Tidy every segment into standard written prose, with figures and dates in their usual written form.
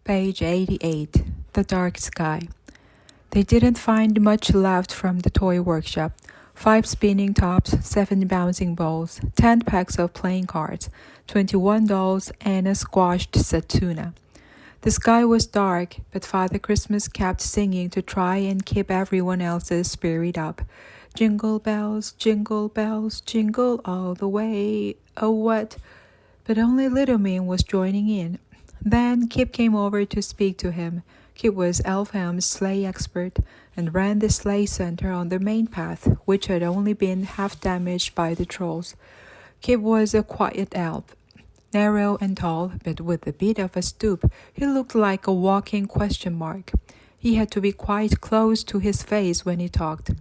Page 88. The Dark Sky. They didn't find much left from the toy workshop. 5 spinning tops, 7 bouncing balls, 10 packs of playing cards, 21 dolls, and a squashed Satuna. The sky was dark, but Father Christmas kept singing to try and keep everyone else's spirit up. Jingle bells, jingle all the way. Oh, what? But only Little Min was joining in. Then Kip came over to speak to him. Kip was Elfhelm's sleigh expert and ran the sleigh center on the main path, which had only been half damaged by the trolls. Kip was a quiet elf, narrow and tall, but with a bit of a stoop. He looked like a walking question mark. He had to be quite close to his face when he talked.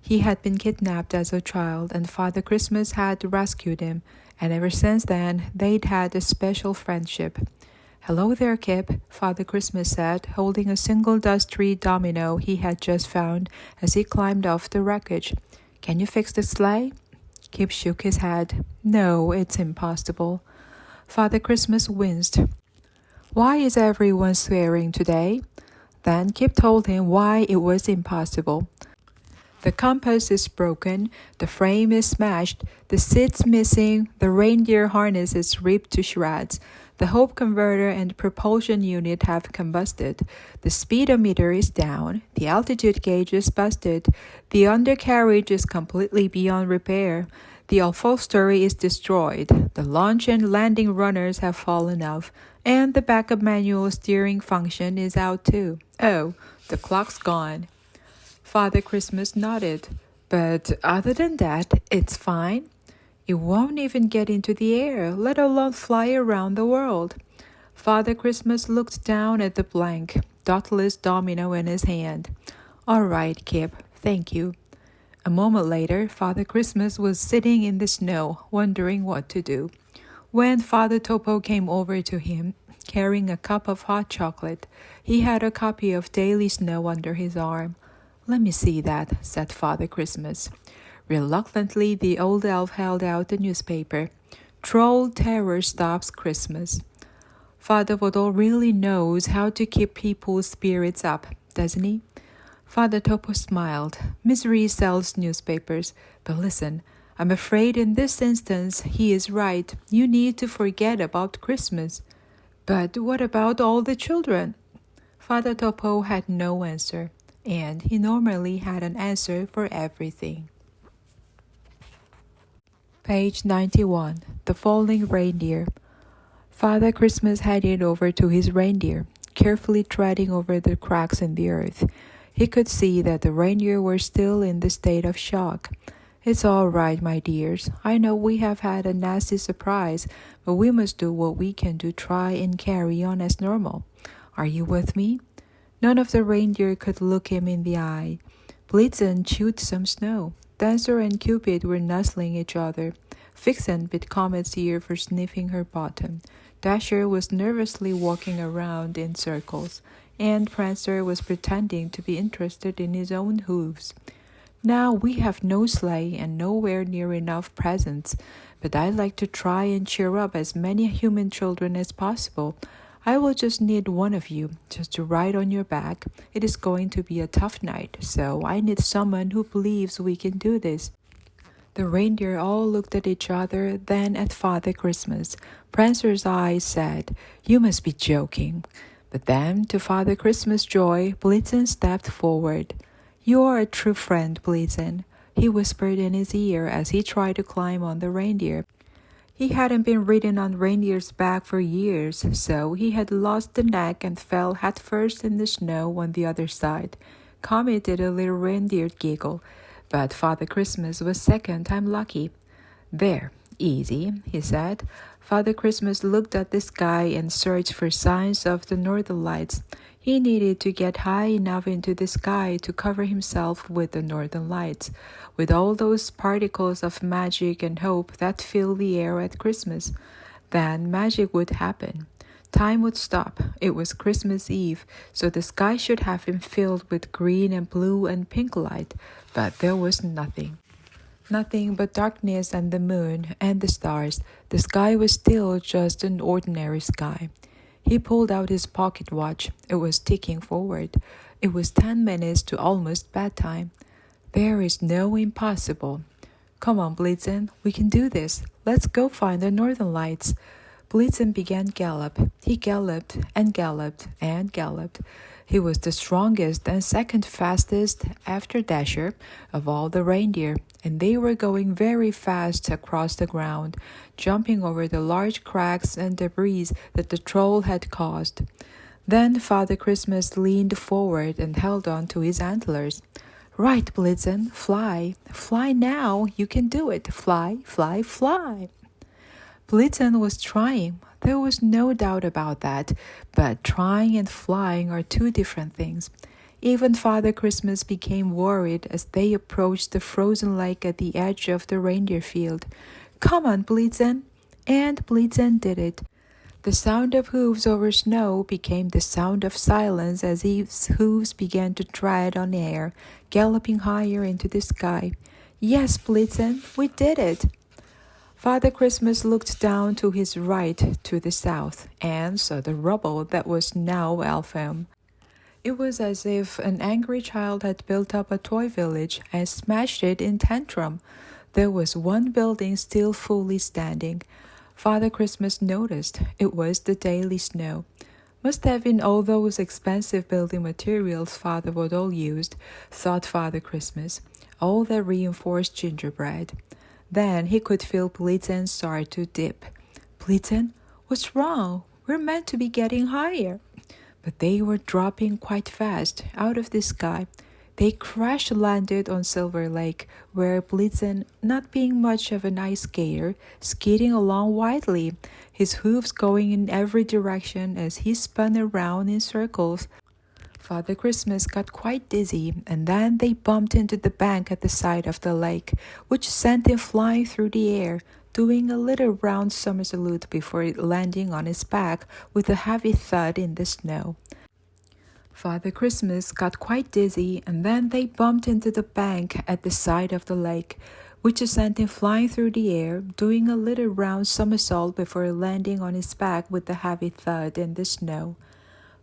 He had been kidnapped as a child, and Father Christmas had rescued him, and ever since then they'd had a special friendship. "Hello there, Kip," Father Christmas said, holding a single dusty domino he had just found as he climbed off the wreckage. "Can you fix the sleigh?" Kip shook his head. "No, it's impossible." Father Christmas winced. "Why is everyone swearing today?" Then Kip told him why it was impossible. "The compass is broken, the frame is smashed, the seat's missing, the reindeer harness is ripped to shreds. The hope converter and propulsion unit have combusted. The speedometer is down. The altitude gauge is busted. The undercarriage is completely beyond repair. The upholstery is destroyed. The launch and landing runners have fallen off. And the backup manual steering function is out too. Oh, the clock's gone." Father Christmas nodded. "But other than that, it's fine. It won't even get into the air, let alone fly around the world." Father Christmas looked down at the blank, dotless domino in his hand. "All right, Kip, thank you." A moment later, Father Christmas was sitting in the snow, wondering what to do, when Father Topo came over to him, carrying a cup of hot chocolate. He had a copy of Daily Snow under his arm. "Let me see that," said Father Christmas. Reluctantly, the old elf held out the newspaper. "Troll Terror Stops Christmas." Father Vodol really knows how to keep people's spirits up, doesn't he? Father Topo smiled. "Misery sells newspapers. But listen, I'm afraid in this instance he is right. You need to forget about Christmas." "But what about all the children?" Father Topo had no answer, and he normally had an answer for everything. Page 91. The Falling Reindeer. Father Christmas headed over to his reindeer, carefully treading over the cracks in the earth. He could see that the reindeer were still in the state of shock. "It's all right, my dears. I know we have had a nasty surprise, but we must do what we can to try and carry on as normal. Are you with me?" None of the reindeer could look him in the eye. Blitzen chewed some snow. Dancer and Cupid were nuzzling each other. Vixen bit Comet's ear for sniffing her bottom. Dasher was nervously walking around in circles, and Prancer was pretending to be interested in his own hooves. "Now we have no sleigh and nowhere near enough presents, but I'd like to try and cheer up as many human children as possible. I will just need one of you, just to ride on your back. It is going to be a tough night, so I need someone who believes we can do this." The reindeer all looked at each other, then at Father Christmas. Prancer's eyes said, "You must be joking." But then, to Father Christmas' joy, Blitzen stepped forward. "You are a true friend, Blitzen," he whispered in his ear as he tried to climb on the reindeer. He hadn't been ridden on reindeer's back for years, so he had lost the neck and fell headfirst in the snow on the other side. Comet did a little reindeer giggle, but Father Christmas was second time lucky. "There, easy," he said. Father Christmas looked at the sky and searched for signs of the northern lights. He needed to get high enough into the sky to cover himself with the northern lights, with all those particles of magic and hope that fill the air at Christmas. Then magic would happen. Time would stop. It was Christmas Eve, so the sky should have been filled with green and blue and pink light, but there was nothing. Nothing but darkness and the moon and the stars. The sky was still just an ordinary sky. He pulled out his pocket watch. It was ticking forward. It was 10 minutes to almost bedtime. There is no impossible. Come on, Blitzen, we can do this. Let's go find the northern lights. Blitzen began gallop. He galloped and galloped and galloped. He was the strongest and second fastest after Dasher of all the reindeer, and they were going very fast across the ground, jumping over the large cracks and debris that the troll had caused. Then Father Christmas leaned forward and held on to his antlers. Right, Blitzen, fly. Fly now. You can do it. Fly, fly, fly. Blitzen was trying. There was no doubt about that, but trying and flying are two different things. Even Father Christmas became worried as they approached the frozen lake at the edge of the reindeer field. Come on, Blitzen! And Blitzen did it. The sound of hooves over snow became the sound of silence as his hooves began to tread on air, galloping higher into the sky. Yes, Blitzen, we did it! Father Christmas looked down to his right to the south and saw the rubble that was now Elfhelm. It was as if an angry child had built up a toy village and smashed it in tantrum. There was one building still fully standing. Father Christmas noticed it was the daily snow. Must have been all those expensive building materials Father Woodall used, thought Father Christmas, all that reinforced gingerbread. Then he could feel Blitzen start to dip. Blitzen, what's wrong? We're meant to be getting higher. But they were dropping quite fast out of the sky. They crash-landed on Silver Lake, where Blitzen, not being much of an ice skater, skidding along wildly, his hooves going in every direction as he spun around in circles. Father Christmas got quite dizzy, and then they bumped into the bank at the side of the lake, which sent him flying through the air, doing a little round somersault before landing on his back with a heavy thud in the snow. Father Christmas got quite dizzy, and then they bumped into the bank at the side of the lake, which sent him flying through the air, doing a little round somersault before landing on his back with a heavy thud in the snow.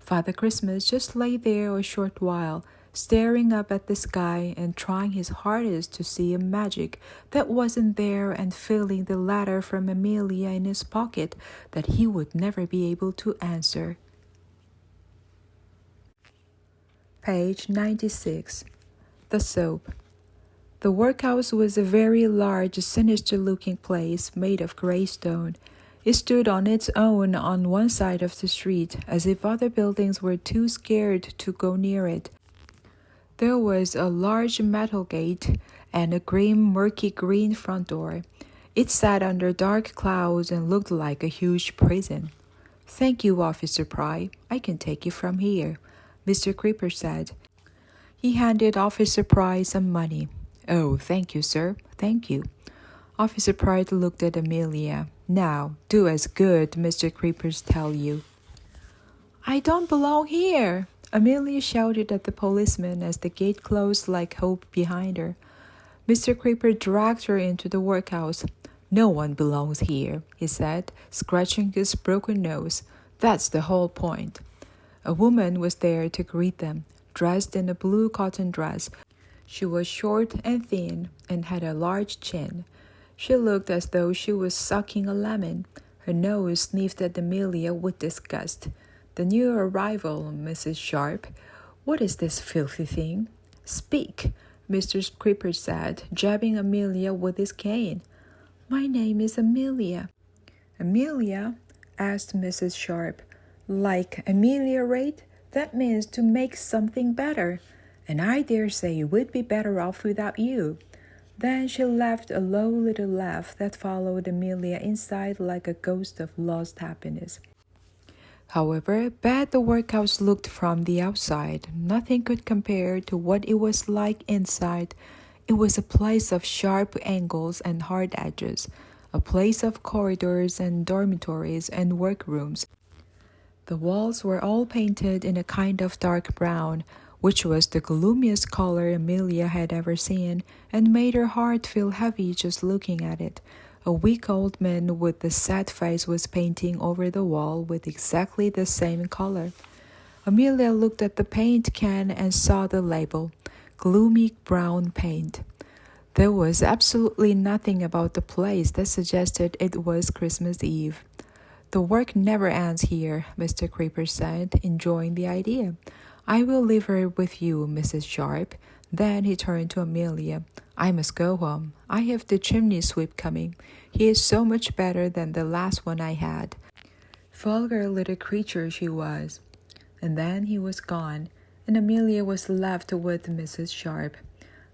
Father Christmas just lay there a short while, staring up at the sky and trying his hardest to see a magic that wasn't there and feeling the letter from Amelia in his pocket that he would never be able to answer. Page 96. The Soap. The workhouse was a very large, sinister-looking place made of gray stone. It stood on its own on one side of the street, as if other buildings were too scared to go near it. There was a large metal gate and a grim, murky green front door. It sat under dark clouds and looked like a huge prison. "Thank you, Officer Pry. I can take you from here," Mr. Creeper said. He handed Officer Pry some money. "Oh, thank you, sir. Thank you." Officer Pry looked at Amelia. "Now, do as good Mr. Creepers tell you." "I don't belong here," Amelia shouted at the policeman as the gate closed like hope behind her. Mr. Creeper dragged her into the workhouse. "No one belongs here," he said, scratching his broken nose. "That's the whole point." A woman was there to greet them, dressed in a blue cotton dress. She was short and thin and had a large chin. She looked as though she was sucking a lemon. Her nose sniffed at Amelia with disgust. "The new arrival, Mrs. Sharp. What is this filthy thing?" "Speak," Mr. Creeper said, jabbing Amelia with his cane. "My name is Amelia." "Amelia?" asked Mrs. Sharp. "Like ameliorate? That means to make something better. And I dare say we'd be better off without you." Then she laughed a low little laugh that followed Amelia inside like a ghost of lost happiness. However bad the workhouse looked from the outside, nothing could compare to what it was like inside. It was a place of sharp angles and hard edges, a place of corridors and dormitories and workrooms. The walls were all painted in a kind of dark brown, which was the gloomiest color Amelia had ever seen, and made her heart feel heavy just looking at it. A weak old man with a sad face was painting over the wall with exactly the same color. Amelia looked at the paint can and saw the label, gloomy brown paint. There was absolutely nothing about the place that suggested it was Christmas Eve. The work never ends here, Mr. Creeper said, enjoying the idea. I will leave her with you, Mrs. Sharp. Then he turned to Amelia. I must go home. I have the chimney sweep coming. He is so much better than the last one I had. Vulgar little creature she was. And then he was gone, and Amelia was left with Mrs. Sharp.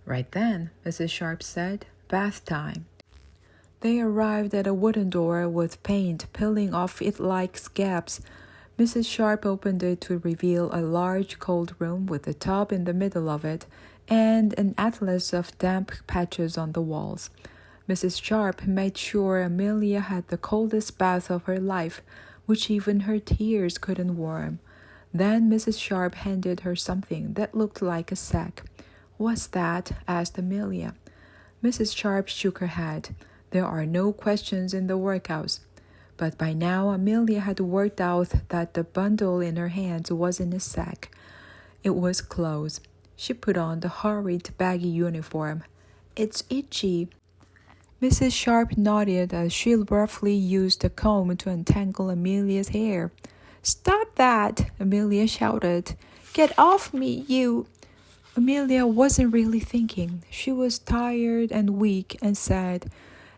Right then, Mrs. Sharp said, bath time. They arrived at a wooden door with paint peeling off it like scabs. Mrs. Sharp opened it to reveal a large cold room with a tub in the middle of it and an atlas of damp patches on the walls. Mrs. Sharp made sure Amelia had the coldest bath of her life, which even her tears couldn't warm. Then Mrs. Sharp handed her something that looked like a sack. What's that? Asked Amelia. Mrs. Sharp shook her head. There are no questions in the workhouse. But by now Amelia had worked out that the bundle in her hands wasn't a sack. It was clothes. She put on the horrid baggy uniform. It's itchy. Mrs. Sharp nodded as she roughly used a comb to untangle Amelia's hair. Stop that! Amelia shouted. Get off me, you! Amelia wasn't really thinking. She was tired and weak and sad,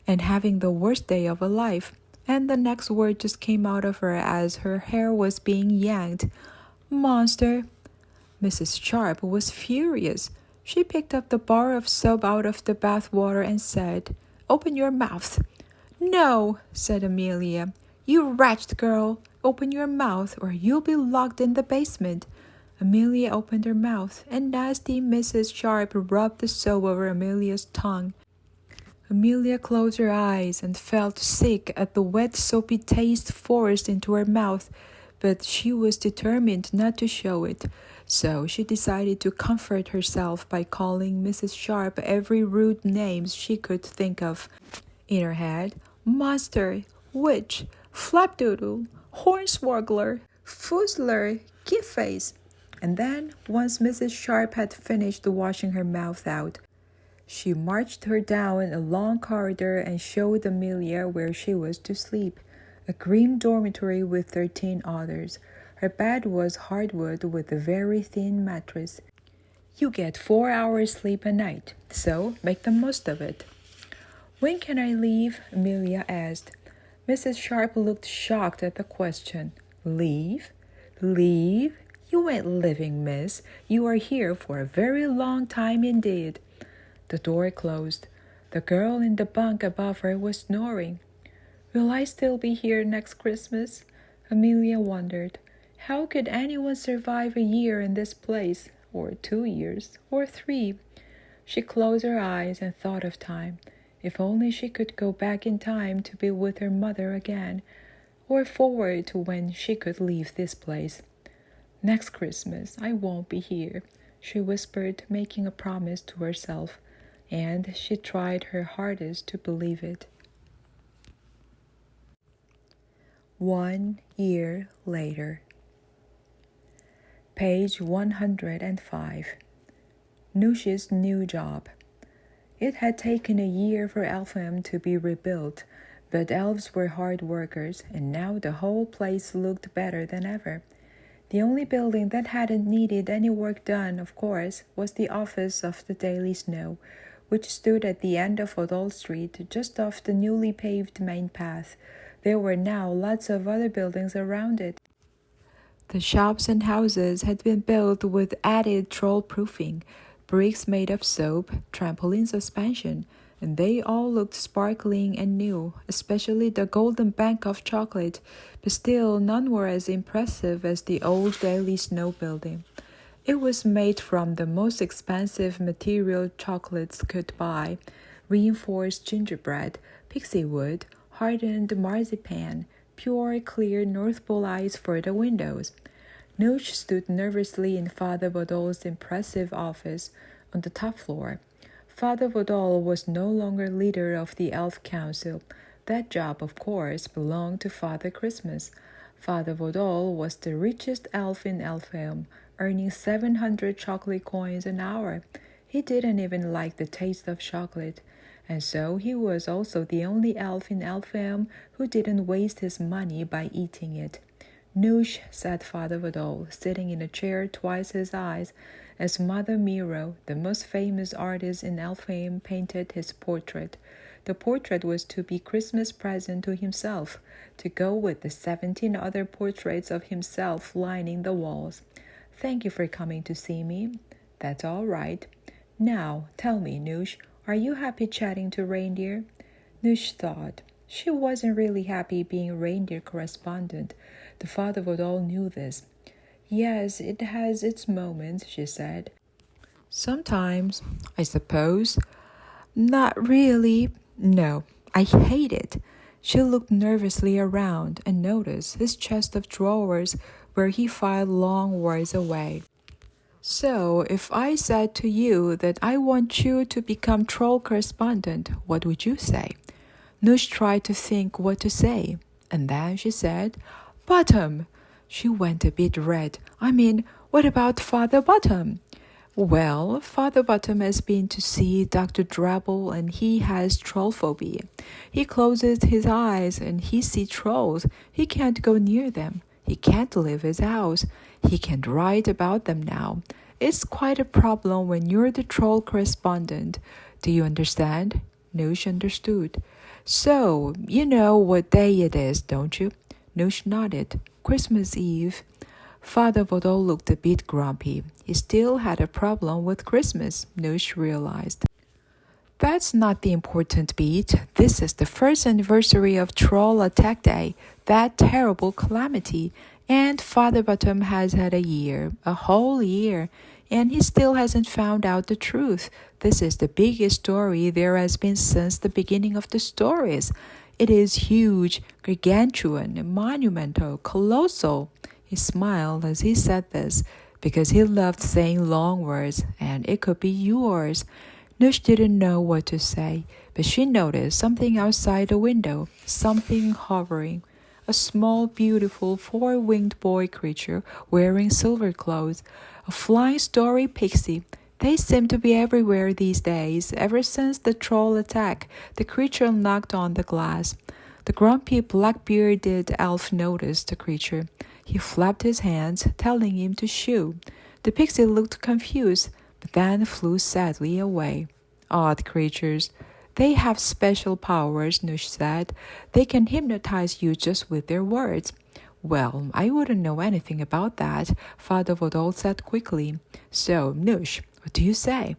and having the worst day of her life. And the next word just came out of her as her hair was being yanked. Monster! Mrs. Sharp was furious. She picked up the bar of soap out of the bath water and said, Open your mouth. No, said Amelia. You wretched girl, open your mouth or you'll be locked in the basement. Amelia opened her mouth, and nasty Mrs. Sharp rubbed the soap over Amelia's tongue. Amelia closed her eyes and felt sick at the wet, soapy taste forced into her mouth, but she was determined not to show it, so she decided to comfort herself by calling Mrs. Sharp every rude name she could think of. In her head, monster, witch, flapdoodle, hornswoggler, foozler, gift-face. And then, once Mrs. Sharp had finished washing her mouth out, she marched her down a long corridor and showed Amelia where she was to sleep, a grim dormitory with 13 others. Her bed was hardwood with a very thin mattress. You get 4 hours sleep a night, so make the most of it. When can I leave? Amelia asked. Mrs. Sharp looked shocked at the question. Leave? Leave? You ain't leaving, miss. You are here for a very long time indeed. The door closed. The girl in the bunk above her was snoring. Will I still be here next Christmas? Amelia wondered. How could anyone survive a year in this place, or 2 years, or 3? She closed her eyes and thought of time. If only she could go back in time to be with her mother again, or forward to when she could leave this place. Next Christmas I won't be here, she whispered, making a promise to herself, and she tried her hardest to believe it. 1 year later. Page 105. Noosh's new job. It had taken a year for Elfham to be rebuilt, but elves were hard workers, and now the whole place looked better than ever. The only building that hadn't needed any work done, of course, was the office of the Daily Snow, which stood at the end of O'Donnell Street, just off the newly paved main path. There were now lots of other buildings around it. The shops and houses had been built with added troll-proofing, bricks made of soap, trampoline suspension, and they all looked sparkling and new, especially the Golden Bank of Chocolate, but still none were as impressive as the old Daily Snow building. It was made from the most expensive material chocolates could buy, reinforced gingerbread, pixie wood, hardened marzipan, pure, clear North Pole ice for the windows. Noosh stood nervously in Father Bodol's impressive office on the top floor. Father Vodol was no longer leader of the Elf Council. That job, of course, belonged to Father Christmas. Father Vodol was the richest elf in Elfhelm, earning 700 chocolate coins an hour. He didn't even like the taste of chocolate, and so he was also the only elf in Elfhelm who didn't waste his money by eating it. Noosh, said Father Vodol, sitting in a chair twice his size, as Mother Miro, the most famous artist in Elfheim, painted his portrait. The portrait was to be Christmas present to himself, to go with the 17 other portraits of himself lining the walls. Thank you for coming to see me. That's all right. Now, tell me, Noosh, are you happy chatting to Reindeer? Noosh thought. She wasn't really happy being Reindeer correspondent. The father of all knew this. Yes, it has its moments, she said. Sometimes, I suppose. Not really. No, I hate it. She looked nervously around and noticed his chest of drawers where he filed long words away. So, if I said to you that I want you to become troll correspondent, what would you say? Noosh tried to think what to say, and then she said, Bottom. She went a bit red. What about Father Bottom? Well, Father Bottom has been to see Dr. Drabble and he has trollphobia. He closes his eyes and he sees trolls. He can't go near them. He can't leave his house. He can't write about them now. It's quite a problem when you're the troll correspondent. Do you understand? Noosh understood. So, you know what day it is, don't you? Noosh nodded. Christmas Eve. Father Vodol looked a bit grumpy. He still had a problem with Christmas, Noosh realized. That's not the important bit. This is the first anniversary of Troll Attack Day, that terrible calamity. And Father Bottom has had a whole year, and he still hasn't found out the truth. This is the biggest story there has been since the beginning of the stories. It is huge, gargantuan, monumental, colossal. He smiled as he said this, because he loved saying long words, and it could be yours. Noosh didn't know what to say, but she noticed something outside the window, something hovering. A small, beautiful, four-winged boy creature wearing silver clothes, a flying story pixie. They seem to be everywhere these days. Ever since the troll attack, the creature knocked on the glass. The grumpy, black-bearded elf noticed the creature. He flapped his hands, telling him to shoo. The pixie looked confused, but then flew sadly away. Odd creatures. They have special powers, Noosh said. They can hypnotize you just with their words. Well, I wouldn't know anything about that, Father Vodol said quickly. So, Noosh, what do you say?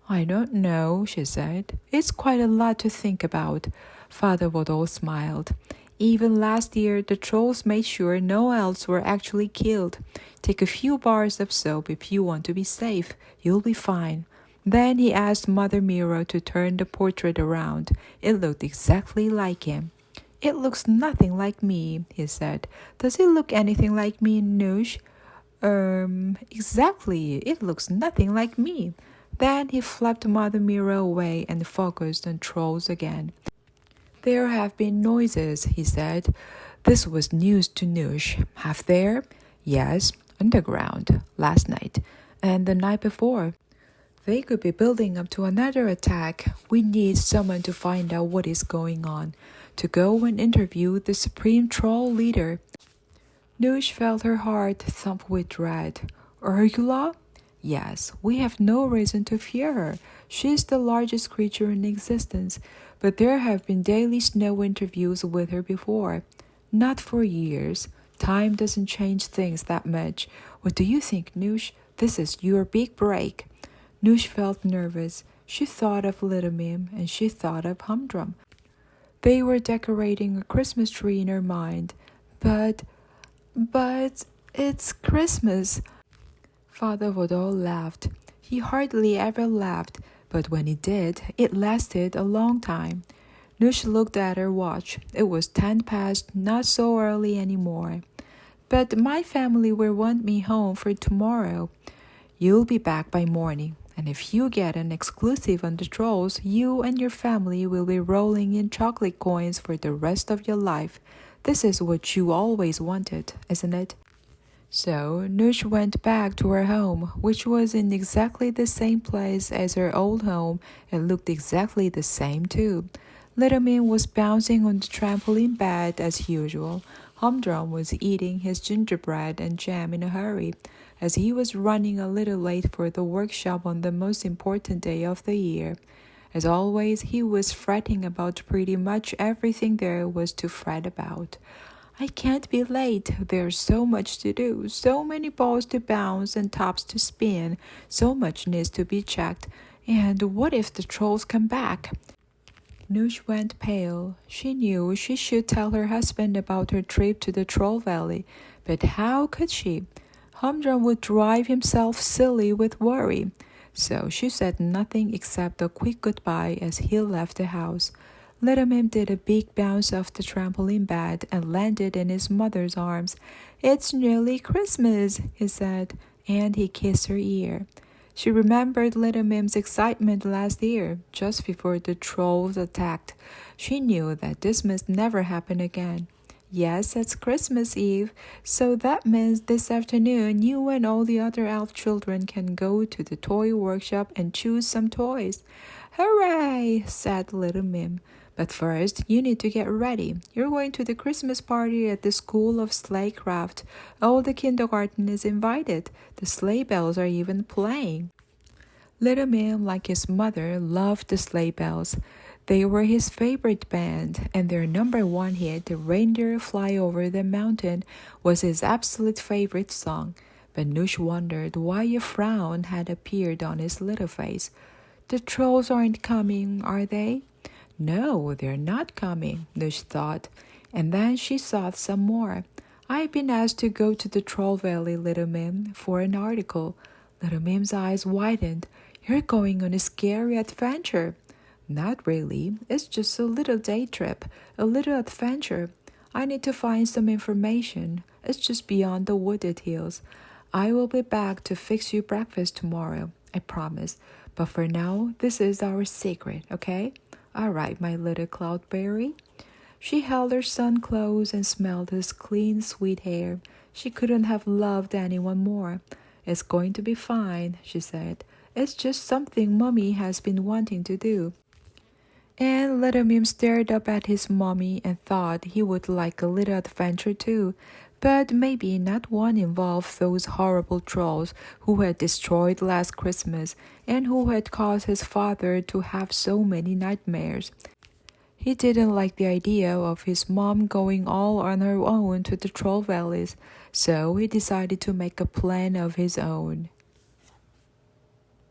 I don't know, she said. It's quite a lot to think about. Father Vodol smiled. Even last year, the trolls made sure no elves were actually killed. Take a few bars of soap if you want to be safe. You'll be fine. Then he asked Mother Miro to turn the portrait around. It looked exactly like him. It looks nothing like me, he said. Does it look anything like me, Noosh? Exactly. It looks nothing like me. Then he flapped Mother Miro away and focused on trolls again. There have been noises, he said. This was news to Noosh. Have there? Yes, underground, last night, and the night before. They could be building up to another attack. We need someone to find out what is going on, to go and interview the supreme troll leader. Noosh felt her heart thump with dread. Urgula? Yes, we have no reason to fear her. She is the largest creature in existence, but there have been daily snow interviews with her before. Not for years. Time doesn't change things that much. What do you think, Noosh? This is your big break. Noosh felt nervous. She thought of Little Mim and she thought of Humdrum. They were decorating a Christmas tree in her mind. But it's Christmas. Father Vodol laughed. He hardly ever laughed, but when he did, it lasted a long time. Noosh looked at her watch. It was 10 past, not so early anymore. But my family will want me home for tomorrow. You'll be back by morning. And if you get an exclusive on the trolls, you and your family will be rolling in chocolate coins for the rest of your life. This is what you always wanted, isn't it? So Noosh went back to her home, which was in exactly the same place as her old home and looked exactly the same too. Little Min was bouncing on the trampoline bed as usual. Humdrum was eating his gingerbread and jam in a hurry, as he was running a little late for the workshop on the most important day of the year. As always, he was fretting about pretty much everything there was to fret about. I can't be late. There's so much to do, so many balls to bounce and tops to spin, so much needs to be checked. And what if the trolls come back? Noosh went pale. She knew she should tell her husband about her trip to the Troll Valley, but how could she? Humdrum would drive himself silly with worry. So she said nothing except a quick goodbye as he left the house. Little Mim did a big bounce off the trampoline bed and landed in his mother's arms. It's nearly Christmas, he said, and he kissed her ear. She remembered Little Mim's excitement last year, just before the trolls attacked. She knew that this must never happen again. Yes, it's Christmas Eve, so that means this afternoon you and all the other elf children can go to the toy workshop and choose some toys. Hooray, said Little Mim. But first, you need to get ready. You're going to the Christmas party at the School of Sleighcraft. All the kindergarten is invited. The sleigh bells are even playing. Little Mim, like his mother, loved the sleigh bells. They were his favorite band, and their number one hit, "The Reindeer Fly Over the Mountain," was his absolute favorite song. But Noosh wondered why a frown had appeared on his little face. The trolls aren't coming, are they? No, they're not coming, Noosh thought. And then she thought some more. I've been asked to go to the Troll Valley, Little Mim, for an article. Little Mim's eyes widened. You're going on a scary adventure. Not really. It's just a little day trip, a little adventure. I need to find some information. It's just beyond the wooded hills. I will be back to fix you breakfast tomorrow, I promise. But for now, this is our secret, okay? All right, my little cloudberry. She held her son close and smelled his clean, sweet hair. She couldn't have loved anyone more. It's going to be fine, she said. It's just something Mummy has been wanting to do. And Little Mim stared up at his mommy and thought he would like a little adventure too, but maybe not one involved those horrible trolls who had destroyed last Christmas and who had caused his father to have so many nightmares. He didn't like the idea of his mom going all on her own to the Troll Valleys, so he decided to make a plan of his own.